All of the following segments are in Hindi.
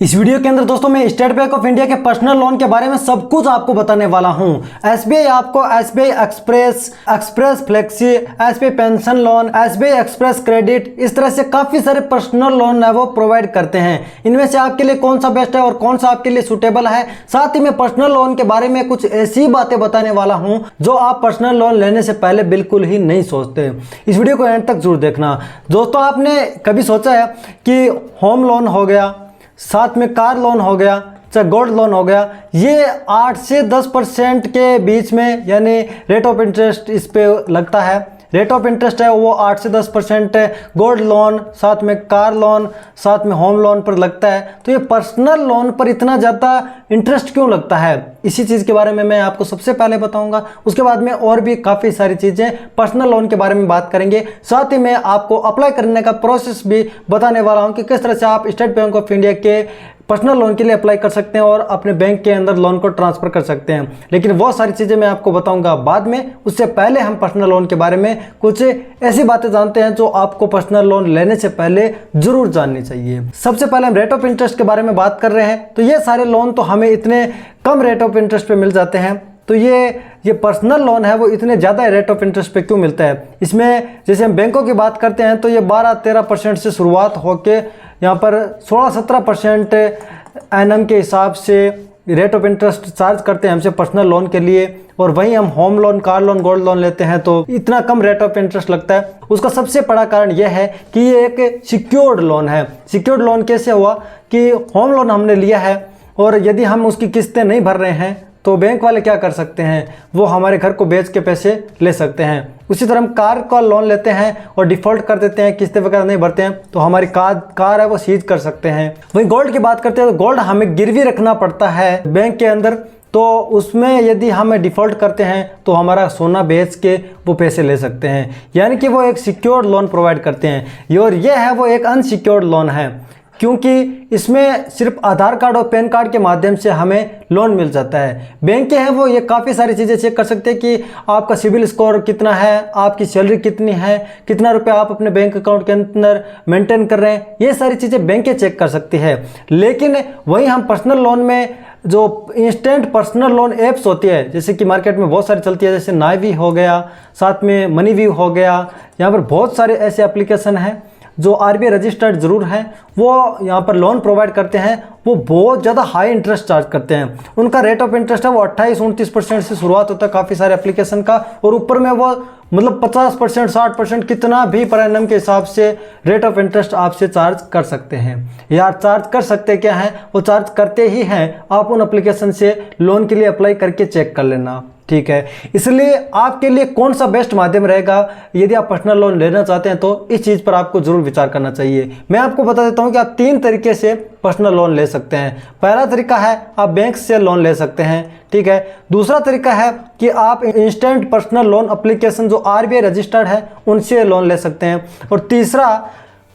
इस वीडियो के अंदर दोस्तों मैं स्टेट बैंक ऑफ इंडिया के पर्सनल लोन के बारे में सब कुछ आपको बताने वाला हूं। एसबीआई आपको SBI express flexi, SBI pension loan, SBI express credit, इस तरह से काफी सारे पर्सनल लोन है वो प्रोवाइड करते हैं। इनमें से आपके लिए कौन सा बेस्ट है और कौन सा आपके लिए सुटेबल है, साथ ही मैं पर्सनल लोन के बारे में कुछ ऐसी बातें बताने वाला हूं जो आप पर्सनल लोन लेने से पहले बिल्कुल ही नहीं सोचते। इस वीडियो को एंड तक जरूर देखना। दोस्तों, आपने कभी सोचा है कि होम लोन हो गया, साथ में कार लोन हो गया, चाहे गोल्ड लोन हो गया, ये 8 से 10% के बीच में यानी रेट ऑफ इंटरेस्ट इस पे लगता है। रेट ऑफ इंटरेस्ट है वो 8 से 10% गोल्ड लोन, साथ में कार लोन, साथ में होम लोन पर लगता है। तो ये पर्सनल लोन पर इतना ज़्यादा इंटरेस्ट क्यों लगता है, इसी चीज़ के बारे में मैं आपको सबसे पहले बताऊंगा। उसके बाद में और भी काफ़ी सारी चीज़ें पर्सनल लोन के बारे में बात करेंगे। साथ ही मैं आपको अप्लाई करने का प्रोसेस भी बताने वाला हूँ कि किस तरह से आप स्टेट बैंक ऑफ इंडिया के पर्सनल लोन के लिए अप्लाई कर सकते हैं और अपने बैंक के अंदर लोन को ट्रांसफ़र कर सकते हैं। लेकिन वो सारी चीज़ें मैं आपको बताऊंगा बाद में। उससे पहले हम पर्सनल लोन के बारे में कुछ ऐसी बातें जानते हैं जो आपको पर्सनल लोन लेने से पहले ज़रूर जाननी चाहिए। सबसे पहले हम रेट ऑफ इंटरेस्ट के बारे में बात कर रहे हैं। तो ये सारे लोन तो हमें इतने कम रेट ऑफ इंटरेस्ट पे मिल जाते हैं, तो ये पर्सनल लोन है वो इतने ज़्यादा रेट ऑफ इंटरेस्ट पे क्यों मिलता है। इसमें जैसे हम बैंकों की बात करते हैं तो ये 12-13% से शुरुआत होके यहाँ पर 16-17% एनम के हिसाब से रेट ऑफ इंटरेस्ट चार्ज करते हैं हमसे पर्सनल लोन के लिए। और वहीं हम home loan, car loan, gold loan लेते हैं तो इतना कम रेट ऑफ इंटरेस्ट लगता है। उसका सबसे बड़ा कारण यह है कि ये एक सिक्योर्ड लोन है। सिक्योर्ड लोन कैसे हुआ कि होम लोन हमने लिया है और यदि हम उसकी किस्तें नहीं भर रहे हैं तो बैंक वाले क्या कर सकते हैं, वो हमारे घर को बेच के पैसे ले सकते हैं। उसी तरह हम कार का लोन लेते हैं और डिफ़ॉल्ट कर देते हैं, किस्तें वगैरह नहीं भरते हैं, तो हमारी कार है वो सीज कर सकते हैं। वहीं गोल्ड की बात करते हैं तो गोल्ड हमें गिरवी रखना पड़ता है बैंक के अंदर, तो उसमें यदि हम डिफ़ॉल्ट करते हैं तो हमारा सोना बेच के वो पैसे ले सकते हैं। यानी कि वो एक सिक्योर्ड लोन प्रोवाइड करते हैं। और ये है वो एक अनसिक्योर्ड लोन है, क्योंकि इसमें सिर्फ आधार कार्ड और पैन कार्ड के माध्यम से हमें लोन मिल जाता है। बैंक के हैं वो ये काफ़ी सारी चीज़ें चेक कर सकते हैं कि आपका सिबिल स्कोर कितना है, आपकी सैलरी कितनी है, कितना रुपया आप अपने बैंक अकाउंट के अंदर मेंटेन कर रहे हैं, ये सारी चीज़ें बैंकें चेक कर सकती है। लेकिन वहीं हम पर्सनल लोन में जो इंस्टेंट पर्सनल लोन ऐप्स होती है, जैसे कि मार्केट में बहुत सारी चलती है, जैसे नाइवी हो गया, साथ में मनीवीव हो गया, यहाँ पर बहुत सारे ऐसे एप्लीकेशन हैं जो आरबीआई रजिस्टर्ड ज़रूर हैं, वो यहाँ पर लोन प्रोवाइड करते हैं। वो बहुत ज़्यादा हाई इंटरेस्ट चार्ज करते हैं। उनका रेट ऑफ इंटरेस्ट है वो 28-29% से शुरुआत होता है काफ़ी सारे एप्लीकेशन का, और ऊपर में वो मतलब 50%, 60% कितना भी पर एनम के हिसाब से रेट ऑफ इंटरेस्ट आपसे चार्ज कर सकते हैं। यार चार्ज कर सकते क्या हैं, वो चार्ज करते ही हैं। आप उन एप्लीकेशन से लोन के लिए अप्लाई करके चेक कर लेना, ठीक है। इसलिए आपके लिए कौन सा बेस्ट माध्यम रहेगा यदि आप पर्सनल लोन लेना चाहते हैं तो इस चीज़ पर आपको जरूर विचार करना चाहिए। मैं आपको बता देता हूं कि आप 3 तरीके से पर्सनल लोन ले सकते हैं। पहला तरीका है आप बैंक से लोन ले सकते हैं, ठीक है। दूसरा तरीका है कि आप इंस्टेंट पर्सनल लोन एप्लीकेशन जो आरबीआई रजिस्टर्ड है उनसे लोन ले सकते हैं। और तीसरा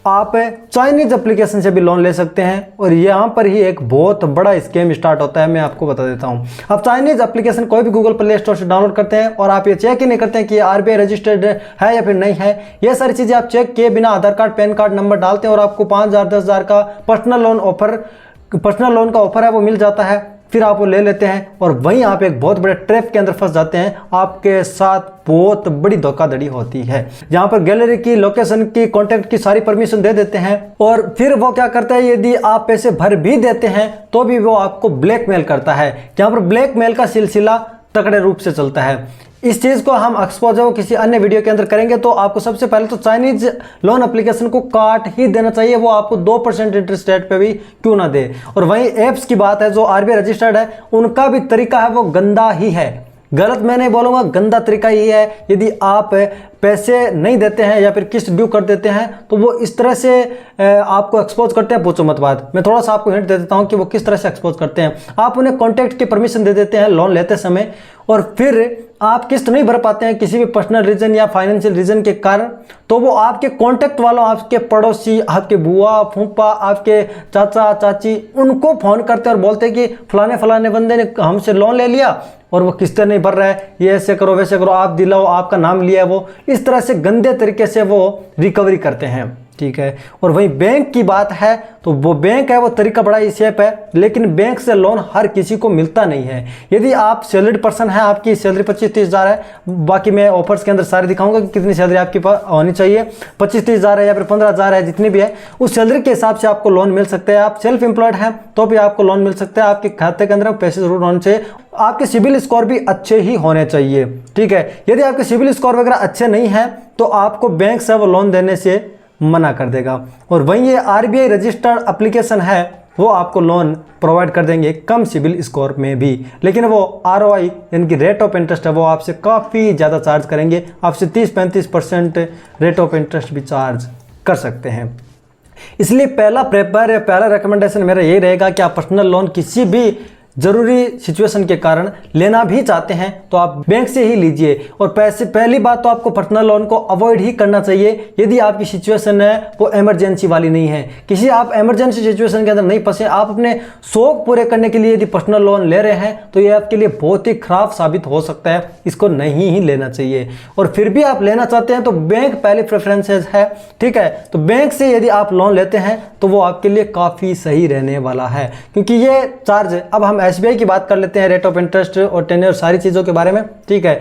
आप चाइनीज एप्लीकेशन से भी लोन ले सकते हैं। और यहाँ पर ही एक बहुत बड़ा स्कैम स्टार्ट होता है, मैं आपको बता देता हूँ। आप चाइनीज एप्लीकेशन कोई भी गूगल प्ले स्टोर से डाउनलोड करते हैं और आप ये चेक ही नहीं करते हैं कि आरबीआई रजिस्टर्ड है या फिर नहीं है। ये सारी चीज़ें आप चेक किए बिना आधार कार्ड, पैन कार्ड नंबर डालते हैं और आपको 5,000, 10,000 का पर्सनल लोन का ऑफर है वो मिल जाता है। फिर आप वो ले लेते हैं और वहीं आप एक बहुत बड़े ट्रैप के अंदर फंस जाते हैं। आपके साथ बहुत बड़ी धोखाधड़ी होती है, जहां पर गैलरी की, लोकेशन की, कॉन्टैक्ट की सारी परमिशन दे देते हैं और फिर वो क्या करता है, यदि आप पैसे भर भी देते हैं तो भी वो आपको ब्लैकमेल करता है। जहां पर ब्लैकमेल का सिलसिला तगड़े रूप से चलता है। इस चीज़ को हम एक्सपोज है वो किसी अन्य वीडियो के अंदर करेंगे। तो आपको सबसे पहले तो चाइनीज लोन एप्लीकेशन को काट ही देना चाहिए, वो आपको 2% इंटरेस्ट रेट पे भी क्यों ना दे। और वहीं एप्स की बात है जो आरबीआई रजिस्टर्ड है, उनका भी तरीका है वो गंदा ही है। गलत मैं नहीं बोलूँगा, गंदा तरीका ही है। यदि आप पैसे नहीं देते हैं या फिर किस्त ड्यू कर देते हैं तो वो इस तरह से आपको एक्सपोज करते हैं, पूछो मत बात। मैं थोड़ा सा आपको हिंट दे देता हूँ कि वो किस तरह से एक्सपोज करते हैं। आप उन्हें कॉन्टैक्ट की परमिशन दे देते हैं लोन लेते समय, और फिर आप किस्त नहीं भर पाते हैं किसी भी पर्सनल रीजन या फाइनेंशियल रीजन के कारण, तो वो आपके कॉन्टैक्ट वालों, आपके पड़ोसी, आपके बुआ फूफा, आपके चाचा चाची, उनको फ़ोन करते हैं और बोलते हैं कि फलाने बंदे ने हमसे लोन ले लिया और वो किस्तें नहीं भर रहा है, ये ऐसे करो वैसे करो, आप दिलाओ, आपका नाम लिया है वो। इस तरह से गंदे तरीके से वो रिकवरी करते हैं। ठीक है। और वहीं बैंक की बात है तो वो बैंक है वो तरीका बड़ा ही सेफ है, लेकिन बैंक से लोन हर किसी को मिलता नहीं है। यदि आप सैलरीड पर्सन है, आपकी सैलरी 25-30 हज़ार है, बाकी मैं ऑफर्स के अंदर सारे दिखाऊंगा कि कितनी सैलरी आपके पास होनी चाहिए, 25-30 हज़ार है या फिर 15 हज़ार है, जितनी भी है उस सैलरी के हिसाब से आपको लोन मिल सकता है। आप सेल्फ एम्प्लॉयड हैं तो भी आपको लोन मिल सकता है। आपके खाते के अंदर पैसे जरूर होने चाहिए, आपके सिबिल स्कोर भी अच्छे ही होने चाहिए, ठीक है। यदि आपके सिबिल स्कोर वगैरह अच्छे नहीं है तो आपको बैंक से वो लोन देने से मना कर देगा। और वहीं ये आरबीआई रजिस्टर्ड एप्लीकेशन है वो आपको लोन प्रोवाइड कर देंगे कम सिबिल स्कोर में भी, लेकिन वो आरओआई यानी कि रेट ऑफ इंटरेस्ट है वो आपसे काफ़ी ज़्यादा चार्ज करेंगे, आपसे 30-35% रेट ऑफ इंटरेस्ट भी चार्ज कर सकते हैं। इसलिए पहला रिकमेंडेशन मेरा यही रहेगा कि आप पर्सनल लोन किसी भी जरूरी सिचुएशन के कारण लेना भी चाहते हैं तो आप बैंक से ही लीजिए। और पहली बात तो आपको पर्सनल लोन को अवॉइड ही करना चाहिए यदि आपकी सिचुएशन है वो इमरजेंसी वाली नहीं है। किसी आप इमरजेंसी सिचुएशन के अंदर नहीं फंसे, आप अपने शौक पूरे करने के लिए यदि पर्सनल लोन ले रहे हैं तो ये आपके लिए बहुत ही खराब साबित हो सकता है, इसको नहीं ही लेना चाहिए। और फिर भी आप लेना चाहते हैं तो बैंक पहले प्रेफरेंसेस है, ठीक है। तो बैंक से यदि आप लोन लेते हैं तो वो आपके लिए काफ़ी सही रहने वाला है, क्योंकि ये चार्ज अब हम एसबीआई की बात कर लेते हैं, रेट ऑफ इंटरेस्ट और टेन्योर सारी चीज़ों के बारे में, ठीक है।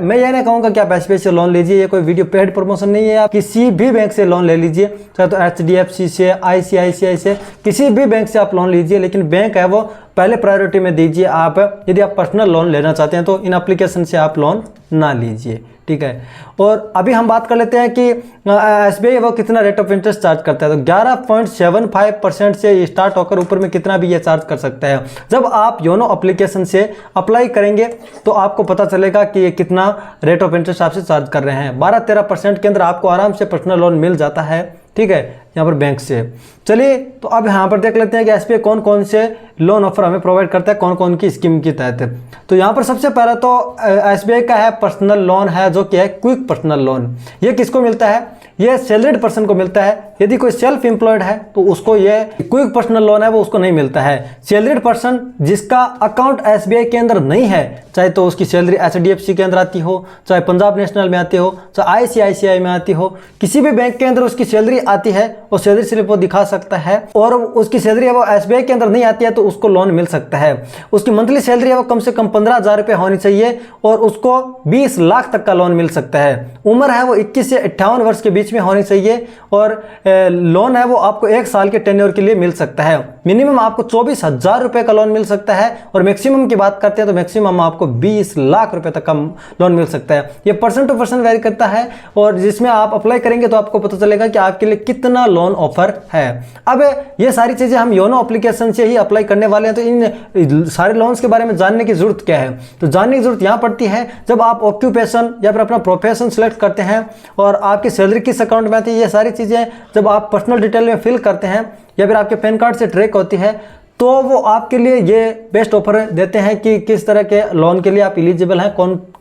मैं ये नहीं कहूँगा कि आप एसबीआई से लोन लीजिए, ये कोई वीडियो पेड प्रमोशन नहीं है। आप किसी भी बैंक से लोन ले लीजिए, चाहे तो एचडीएफसी से, आईसीआईसीआई से, किसी भी बैंक से आप लोन लीजिए, लेकिन बैंक है वो पहले प्रायोरिटी में दीजिए। आप यदि आप पर्सनल लोन लेना चाहते हैं तो इन एप्लीकेशन से आप लोन ना लीजिए, ठीक है। और अभी हम बात कर लेते हैं कि एसबीआई वो कितना रेट ऑफ इंटरेस्ट चार्ज करता है। तो 11.75% से स्टार्ट होकर ऊपर में कितना भी ये चार्ज कर सकता है। जब आप योनो एप्लीकेशन से अप्लाई करेंगे तो आपको पता चलेगा कि ये कितना रेट ऑफ इंटरेस्ट आपसे चार्ज कर रहे हैं। 12-13% के अंदर आपको आराम से पर्सनल लोन मिल जाता है, ठीक है, यहाँ पर बैंक से। चलिए तो अब यहाँ पर देख लेते हैं कि एसबीआई कौन कौन से लोन ऑफर हमें प्रोवाइड करता है, कौन कौन की स्कीम के तहत। तो यहाँ पर सबसे पहला तो एसबीआई का है पर्सनल लोन है, जो कि है क्विक पर्सनल लोन। ये किसको मिलता है? ये सैलरीड पर्सन को मिलता है। यदि कोई सेल्फ एम्प्लॉयड है तो उसको ये क्विक पर्सनल लोन है वो उसको नहीं मिलता है। सैलरीड पर्सन जिसका अकाउंट एसबीआई के अंदर नहीं है, चाहे तो उसकी सैलरी एचडीएफसी के अंदर आती हो, चाहे पंजाब नेशनल में आती हो, चाहे आईसीआईसीआई में आती हो, किसी भी बैंक के अंदर उसकी सैलरी आती है, वो सैलरी स्लिप वो दिखा सकता है, और उसकी सैलरी है वो एसबीआई के अंदर नहीं आती है तो उसको लोन मिल सकता है। उसकी मंथली सैलरी है वो कम से कम 15,000 रुपये होनी चाहिए और उसको 20 लाख तक का लोन मिल सकता है। उम्र है वो 21 से 58 वर्ष के बीच में होनी चाहिए और लोन है वो आपको 1 साल के टेन्योर के लिए मिल सकता है। मिनिमम आपको 24,000 रुपये का लोन मिल सकता है और मैक्सिमम की बात करते हैं तो मैक्सिमम आपको 20 लाख रुपए तक का लोन मिल सकता है। ये पर्सन टू पर्सन वेरी करता है और जिसमें आप अप्लाई करेंगे तो आपको पता चलेगा कि आपके लिए कितना लोन ऑफर है। अब ये सारी चीजें हम योनो एप्लीकेशन से ही अप्लाई करने वाले हैं, तो इन सारे लोन्स के बारे में जानने की जरूरत क्या है? तो जानने की जरूरत यहाँ पड़ती है जब आप ऑक्यूपेशन या फिर अपना प्रोफेशन सिलेक्ट करते हैं और आपकी सैलरी किस अकाउंट में आती है, ये सारी चीजें जब आप पर्सनल डिटेल में फिल करते हैं या फिर आपके पैन कार्ड से ट्रैक होती है तो वो आपके लिए ये बेस्ट ऑफर देते हैं कि किस तरह के लोन के लिए आप एलिजिबल हैं,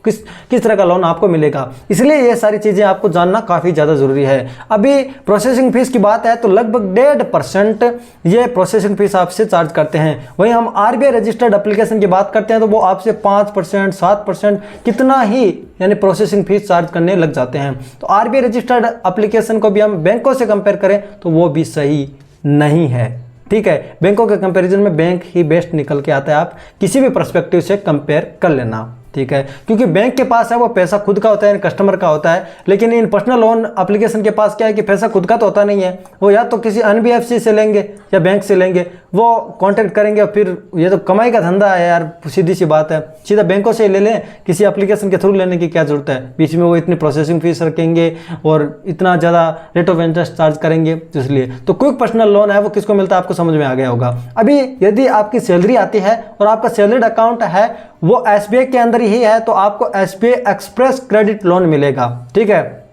किस तरह का लोन आपको मिलेगा। इसलिए ये सारी चीज़ें आपको जानना काफ़ी ज़्यादा ज़रूरी है। अभी प्रोसेसिंग फीस की बात है तो लगभग 1.5% ये प्रोसेसिंग फीस आपसे चार्ज करते हैं। वहीं हम आरबीआई रजिस्टर्ड एप्लीकेशन की बात करते हैं तो वो आपसे 5%, 7% कितना ही यानी प्रोसेसिंग फीस चार्ज करने लग जाते हैं। तो आरबीआई रजिस्टर्ड एप्लीकेशन को भी हम बैंकों से कंपेयर करें तो वो भी सही नहीं है, ठीक है। बैंकों के कंपैरिजन में बैंक ही बेस्ट निकल के आता है, आप किसी भी पर्सपेक्टिव से कंपेयर कर लेना, ठीक है। क्योंकि बैंक के पास है वो पैसा खुद का होता है, कस्टमर का होता है, लेकिन इन पर्सनल लोन एप्लीकेशन के पास क्या है कि पैसा खुद का तो होता नहीं है, वो या तो किसी एनबीएफसी से लेंगे या बैंक से लेंगे, वो कांटेक्ट करेंगे और फिर ये तो कमाई का धंधा है यार, सीधी सी बात है, सीधा बैंकों से ले लें, किसी एप्लीकेशन के थ्रू लेने की क्या जरूरत है, बीच में वो इतनी प्रोसेसिंग फीस रखेंगे और इतना ज़्यादा रेट ऑफ इंटरेस्ट चार्ज करेंगे। तो इसलिए तो क्विक पर्सनल लोन है वो किसको मिलता है आपको समझ में आ गया होगा। अभी यदि आपकी सैलरी आती है और आपका सैलरीड अकाउंट है वो एसबीआई के अंदर ही है तो आपको एसबीआई एक्सप्रेस क्रेडिट लोन मिलेगा, ठीक है।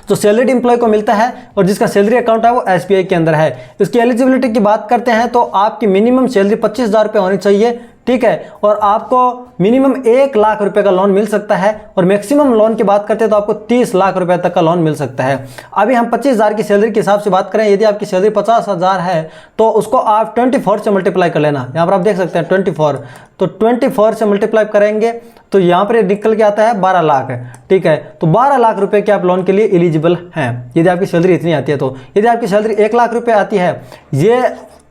तो सैलरीड एम्प्लॉय को मिलता है और जिसका सैलरी अकाउंट है वो एसबीआई के अंदर है। इसकी एलिजिबिलिटी की बात करते हैं तो आपकी मिनिमम सैलरी 25,000 रुपये होनी चाहिए, ठीक है। और आपको मिनिमम 1 लाख रुपए का लोन मिल सकता है और मैक्सिमम लोन की बात करते हैं तो आपको 30 लाख रुपए तक का लोन मिल सकता है। अभी हम 25,000 की सैलरी के हिसाब से बात करें, यदि आपकी सैलरी 50,000 है तो उसको आप 24 से मल्टीप्लाई कर लेना। यहाँ पर आप देख सकते हैं 24, तो 24 से मल्टीप्लाई करेंगे तो यहाँ पर निकल के आता है 12 लाख, ठीक है। तो 12 लाख रुपए के आप लोन के लिए एलिजिबल हैं यदि आपकी सैलरी इतनी आती है। तो यदि आपकी सैलरी 1 लाख रुपए आती है, ये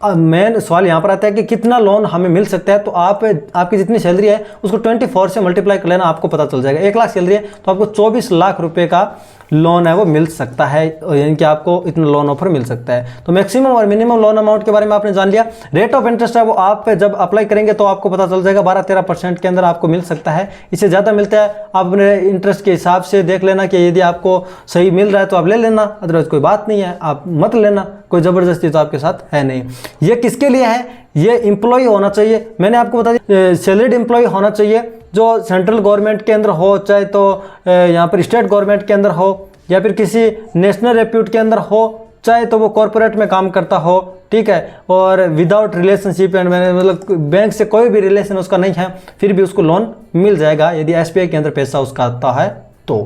मेन सवाल यहाँ पर आता है कि कितना लोन हमें मिल सकता है। तो आप आपकी जितनी सैलरी है उसको 24 से मल्टीप्लाई कर लेना, आपको पता चल जाएगा। 1 लाख सैलरी है तो आपको 24 लाख रुपए का लोन है वो मिल सकता है, यानी कि आपको इतना लोन ऑफर मिल सकता है। तो मैक्सिमम और मिनिमम लोन अमाउंट के बारे में आपने जान लिया। रेट ऑफ इंटरेस्ट है वो आप जब अप्लाई करेंगे तो आपको पता चल जाएगा, 12-13% के अंदर आपको मिल सकता है। इससे ज़्यादा मिलता है आप अपने इंटरेस्ट के हिसाब से देख लेना कि यदि आपको सही मिल रहा है तो आप ले लेना, अदरवाइज कोई बात नहीं है, आप मत लेना, कोई ज़बरदस्ती तो आपके साथ है नहीं। ये किसके लिए है? ये एम्प्लॉय होना चाहिए, मैंने आपको बता दिया सैलरीड एम्प्लॉय होना चाहिए जो सेंट्रल गवर्नमेंट के अंदर हो, चाहे तो यहाँ पर स्टेट गवर्नमेंट के अंदर हो या फिर किसी नेशनल रेप्यूट के अंदर हो, चाहे तो वो कॉरपोरेट में काम करता हो, ठीक है। और विदाउट रिलेशनशिप एंड मतलब बैंक से कोई भी रिलेशन उसका नहीं है, फिर भी उसको लोन मिल जाएगा यदि एसबीआई के अंदर पैसा उसका आता है तो।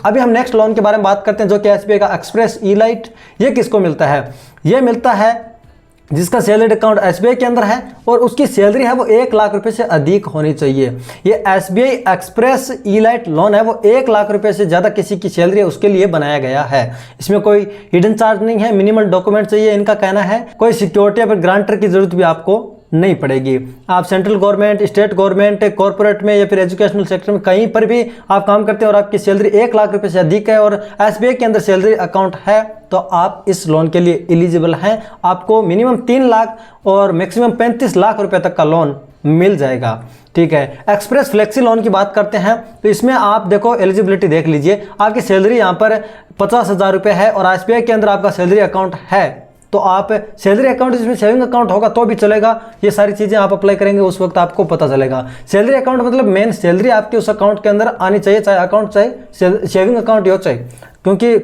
अभी हम नेक्स्ट लोन के बारे में बात करते हैं जो कि एसबीआई का एक्सप्रेस ई-लाइट। ये किसको मिलता है? ये मिलता है जिसका सैलरी अकाउंट एसबीआई के अंदर है और उसकी सैलरी है वो 1 लाख रुपए से अधिक होनी चाहिए। ये एसबीआई एक्सप्रेस ई-लाइट लोन है वो 1 लाख रुपए से ज़्यादा किसी की सैलरी है उसके लिए बनाया गया है। इसमें कोई हिडन चार्ज नहीं है, मिनिमल डॉक्यूमेंट चाहिए। इनका कहना है कोई सिक्योरिटी या फिर ग्रांटर की जरूरत भी आपको नहीं पड़ेगी। आप central government, state government, corporate में या फिर एजुकेशनल सेक्टर में कहीं पर भी आप काम करते हैं और आपकी सैलरी 1 लाख रुपए से अधिक है और एसबीआई के अंदर सैलरी अकाउंट है तो आप इस लोन के लिए एलिजिबल हैं। आपको मिनिमम 3 लाख और मैक्सिमम 35 लाख रुपए तक का लोन मिल जाएगा, ठीक है। एक्सप्रेस फ्लेक्सी लोन की बात करते हैं तो इसमें आप देखो एलिजिबिलिटी देख लीजिए। आपकी सैलरी यहाँ पर 50,000 रुपये है और एसबीआई के अंदर आपका सैलरी अकाउंट है तो आप सैलरी अकाउंट, इसमें सेविंग अकाउंट होगा तो भी चलेगा। ये सारी चीज़ें आप अप्लाई करेंगे उस वक्त आपको पता चलेगा। सैलरी अकाउंट मतलब मेन सैलरी आपके उस अकाउंट के अंदर आनी चाहिए, चाहे अकाउंट चाहे सेविंग अकाउंट हो चाहे, क्योंकि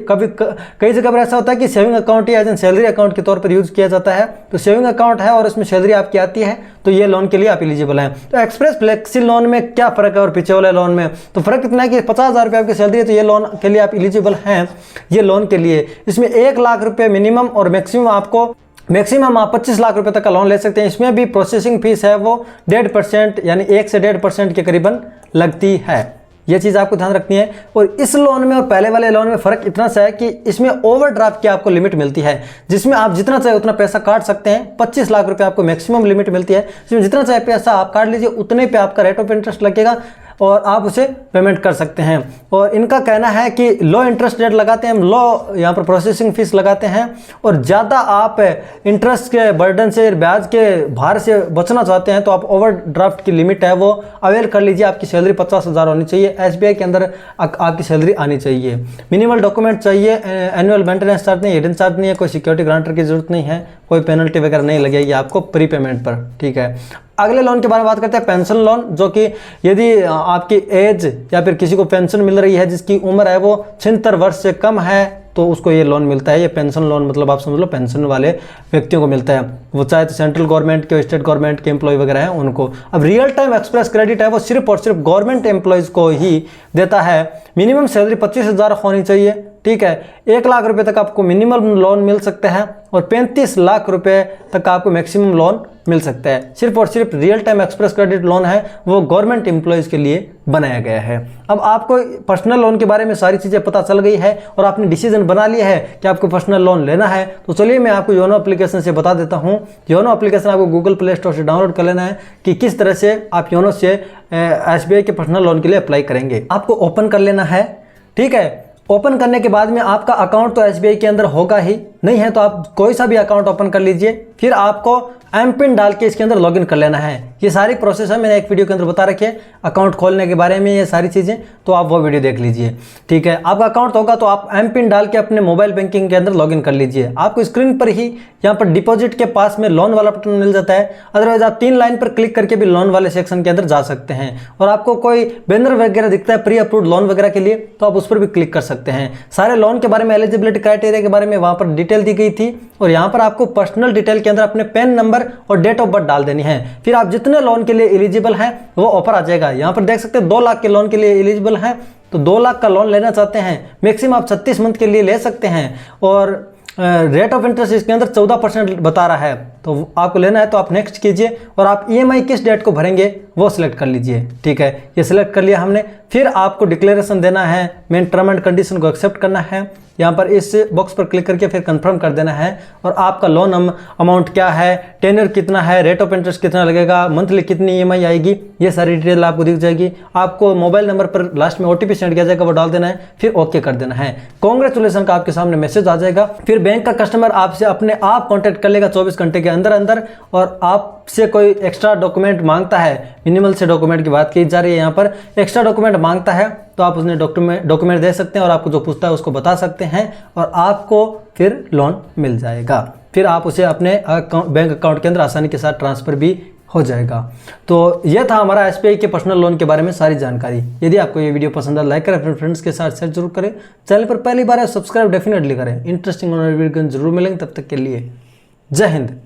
कई जगह पर ऐसा होता है कि सेविंग अकाउंट ही एज एन सैलरी अकाउंट के तौर पर यूज़ किया जाता है। तो सेविंग अकाउंट है और इसमें सैलरी आपकी आती है तो ये लोन के लिए आप एलिजिबल हैं। तो एक्सप्रेस फ्लेक्सी लोन में क्या फ़र्क है और पीछे वाले लोन में? तो फ़र्क इतना है कि 50,000 रुपये आपकी सैलरी है तो ये लोन के लिए आप एलिजिबल हैं। ये लोन के लिए इसमें 1 लाख रुपये मिनिमम और मैक्सिमम आप 25 लाख रुपए तक का लोन ले सकते हैं। इसमें भी प्रोसेसिंग फीस है वो 1.5% यानी 1 से 1.5% के करीबन लगती है। ये चीज़ आपको ध्यान रखनी है। और इस लोन में और पहले वाले लोन में फ़र्क इतना सा है कि इसमें ओवरड्राफ्ट की आपको लिमिट मिलती है जिसमें आप जितना चाहे उतना पैसा काट सकते हैं। 25 लाख रुपए आपको मैक्सिमम लिमिट मिलती है, जिसमें जितना चाहे पैसा आप काट लीजिए उतने पे आपका रेट ऑफ इंटरेस्ट लगेगा और आप उसे पेमेंट कर सकते हैं। और इनका कहना है कि लो इंटरेस्ट रेट लगाते हैं हम, लो यहाँ पर प्रोसेसिंग फीस लगाते हैं और ज़्यादा आप इंटरेस्ट के बर्डन से, ब्याज के भार से बचना चाहते हैं तो आप ओवरड्राफ्ट की लिमिट है वो अवेल कर लीजिए। आपकी सैलरी 50,000 होनी चाहिए, एसबीआई के अंदर आपकी सैलरी आनी चाहिए। मिनिमल डॉक्यूमेंट चाहिए, एनुअल मेंटेनेंस चार्ज नहीं, हिडन चार्ज नहीं है, कोई सिक्योरिटी ग्रांटर की जरूरत नहीं है, कोई पेनल्टी वगैरह नहीं लगेगी आपको प्री पेमेंट पर, ठीक है। अगले लोन के बारे में बात करते हैं पेंशन लोन, जो कि यदि आपकी एज या फिर किसी को पेंशन मिल रही है जिसकी उम्र है वो 76 वर्ष से कम है तो उसको ये लोन मिलता है। ये पेंशन लोन मतलब आप समझ लो पेंशन वाले व्यक्तियों को मिलता है, वो चाहे तो सेंट्रल गवर्नमेंट के, स्टेट गवर्नमेंट के एम्प्लॉय वगैरह हैं उनको। अब रियल टाइम एक्सप्रेस क्रेडिट है वो सिर्फ और सिर्फ गवर्नमेंट एम्प्लॉयज़ को ही देता है। मिनिमम सैलरी 25,000 होनी चाहिए, ठीक है। 1 लाख रुपए तक आपको मिनिमम लोन मिल सकते हैं और 35 लाख रुपए तक आपको मैक्सिमम लोन मिल सकता है। सिर्फ और सिर्फ real time express credit loan है वो गवर्नमेंट एम्प्लॉयज़ के लिए बनाया गया है। अब आपको पर्सनल लोन के बारे में सारी चीज़ें पता चल गई है और आपने डिसीजन बना लिया है कि आपको पर्सनल लोन लेना है, तो चलिए मैं आपको योनो एप्लीकेशन से बता देता हूँ। योनो एप्लीकेशन आपको गूगल प्ले स्टोर से डाउनलोड कर लेना है कि किस तरह से आप योनो से एसबीआई के पर्सनल लोन के लिए अप्लाई करेंगे। आपको ओपन कर लेना है, ठीक है। ओपन करने के बाद में आपका अकाउंट तो एसबीआई के अंदर होगा ही, नहीं है तो आप कोई सा भी अकाउंट ओपन कर लीजिए। फिर आपको एम पिन डाल के इसके अंदर लॉगिन कर लेना है। ये सारी प्रोसेस है, मैंने एक वीडियो के अंदर बता रखी है अकाउंट खोलने के बारे में, ये सारी चीज़ें, तो आप वो वीडियो देख लीजिए, ठीक है। आपका अकाउंट होगा तो आप एम पिन डाल के अपने मोबाइल बैंकिंग के अंदर लॉगिन कर लीजिए। आपको स्क्रीन पर ही यहाँ पर डिपॉजिट के पास में लोन वाला बटन मिल जाता है, अदरवाइज आप 3 लाइन पर क्लिक करके भी लोन वाले सेक्शन के अंदर जा सकते हैं। और आपको कोई बैनर वगैरह दिखता है प्री अप्रूव्ड लोन वगैरह के लिए तो आप उस पर भी क्लिक कर सकते हैं। सारे लोन के बारे में, एलिजिबिलिटी क्राइटेरिया के बारे में वहाँ पर डिटेल दी गई थी और यहाँ पर आपको पर्सनल डिटेल के अंदर अपने पैन नंबर और डेट ऑफ बर्थ डाल देनी है। फिर आप जितने लोन के लिए एलिजिबल हैं वो ऑफर आ जाएगा। यहाँ पर देख सकते हैं 2 लाख के लोन के लिए एलिजिबल हैं, तो 2 लाख का लोन लेना चाहते हैं, मैक्सिमम आप 36 मंथ के लिए ले सकते हैं और रेट ऑफ इंटरेस्ट इसके अंदर 14% बता रहा है। तो आपको लेना है तो आप नेक्स्ट कीजिए और आप ईएमआई किस डेट को भरेंगे वो सिलेक्ट कर लीजिए। ठीक है, ये सिलेक्ट कर लिया हमने। फिर आपको डिक्लेरेशन देना है, मेन टर्म एंड कंडीशन को एक्सेप्ट करना है। यहाँ पर इस बॉक्स पर क्लिक करके फिर कंफर्म कर देना है और आपका लोन अमाउंट क्या है, टेन्योर कितना है, रेट ऑफ इंटरेस्ट कितना लगेगा, मंथली कितनी ईएमआई आएगी, ये सारी डिटेल आपको दिख जाएगी। आपको मोबाइल नंबर पर लास्ट में ओटीपी सेंड किया जाएगा, वो डाल देना है, फिर ओके कर देना है। कांग्रेचुलेसन का आपके सामने मैसेज आ जाएगा। फिर बैंक का कस्टमर आपसे अपने आप कॉन्टैक्ट कर लेगा 24 घंटे के अंदर अंदर और आपसे कोई एक्स्ट्रा डॉक्यूमेंट मांगता है, मिनिमल से डॉक्यूमेंट की बात की जा रही है, यहाँ पर एक्स्ट्रा डॉक्यूमेंट मांगता है तो आप उसने डॉक्यूमेंट दे सकते हैं और आपको जो पूछता है उसको बता सकते हैं और आपको फिर लोन मिल जाएगा। फिर आप उसे अपने बैंक अकाउंट के अंदर आसानी के साथ ट्रांसफर भी हो जाएगा। तो यह था हमारा एसबीआई के पर्सनल लोन के बारे में सारी जानकारी। यदि आपको ये वीडियो पसंद आए लाइक करें, अपने फ्रेंड्स के साथ शेयर जरूर करें, चैनल पर पहली बार है सब्सक्राइब डेफिनेटली करें। इंटरेस्टिंग वीडियो जरूर मिलेंगे, तब तक के लिए जय हिंद।